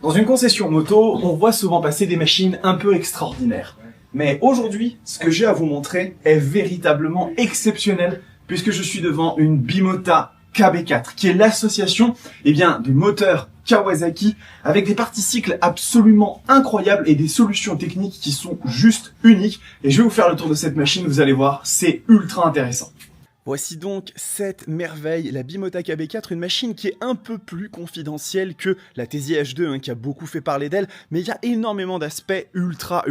Dans une concession moto, on voit souvent passer des machines un peu extraordinaires. Mais aujourd'hui, ce que j'ai à vous montrer est véritablement exceptionnel puisque je suis devant une Bimota KB4 qui est l'association des moteurs Kawasaki avec des parties cycles absolument incroyables et des solutions techniques qui sont juste uniques. Et je vais vous faire le tour de cette machine, vous allez voir, c'est ultra intéressant. Voici donc cette merveille, la Bimota KB4, une machine qui est un peu plus confidentielle que la Tesi H2 qui a beaucoup fait parler d'elle, mais il y a énormément d'aspects ultra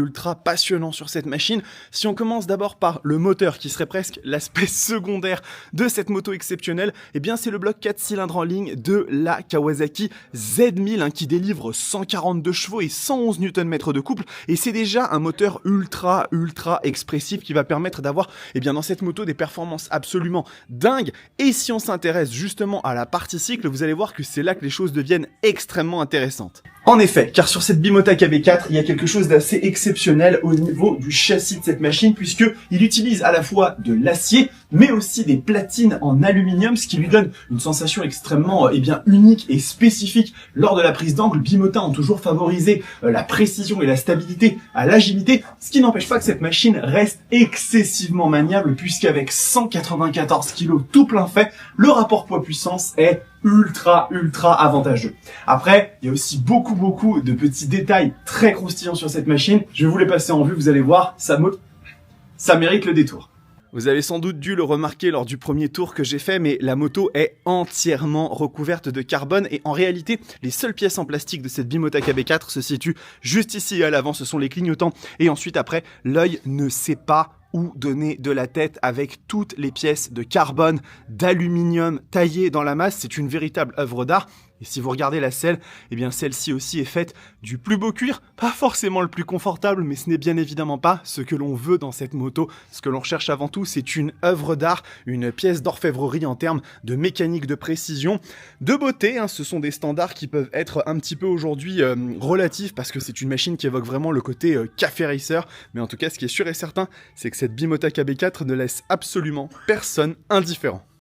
passionnants sur cette machine. Si on commence d'abord par le moteur, qui serait presque l'aspect secondaire de cette moto exceptionnelle, eh bien c'est le bloc 4 cylindres en ligne de la Kawasaki Z1000 qui délivre 142 chevaux et 111 Nm de couple, et c'est déjà un moteur ultra expressif qui va permettre d'avoir dans cette moto des performances absolument dingue. Et si on s'intéresse justement à la partie cycle, vous allez voir que c'est là que les choses deviennent extrêmement intéressantes. En effet, car sur cette Bimota KB4, il y a quelque chose d'assez exceptionnel au niveau du châssis de cette machine, puisque il utilise à la fois de l'acier, mais aussi des platines en aluminium, ce qui lui donne une sensation extrêmement unique et spécifique lors de la prise d'angle. Bimota ont toujours favorisé la précision et la stabilité à l'agilité, ce qui n'empêche pas que cette machine reste excessivement maniable, puisqu'avec 194 kg tout plein fait, le rapport poids-puissance est ultra avantageux. Après, il y a aussi beaucoup de petits détails très croustillants sur cette machine. Je vais vous les passer en vue, vous allez voir, ça mérite le détour. Vous avez sans doute dû le remarquer lors du premier tour que j'ai fait, mais la moto est entièrement recouverte de carbone et en réalité, les seules pièces en plastique de cette Bimota KB4 se situent juste ici à l'avant, ce sont les clignotants, et ensuite après, l'œil ne sait pas où donner de la tête avec toutes les pièces de carbone, d'aluminium taillées dans la masse. C'est une véritable œuvre d'art. Et si vous regardez la selle, celle-ci aussi est faite du plus beau cuir, pas forcément le plus confortable, mais ce n'est bien évidemment pas ce que l'on veut dans cette moto. Ce que l'on recherche avant tout, c'est une œuvre d'art, une pièce d'orfèvrerie en termes de mécanique, de précision, de beauté. Ce sont des standards qui peuvent être un petit peu aujourd'hui relatifs, parce que c'est une machine qui évoque vraiment le côté café racer. Mais en tout cas, ce qui est sûr et certain, c'est que cette Bimota KB4 ne laisse absolument personne indifférent.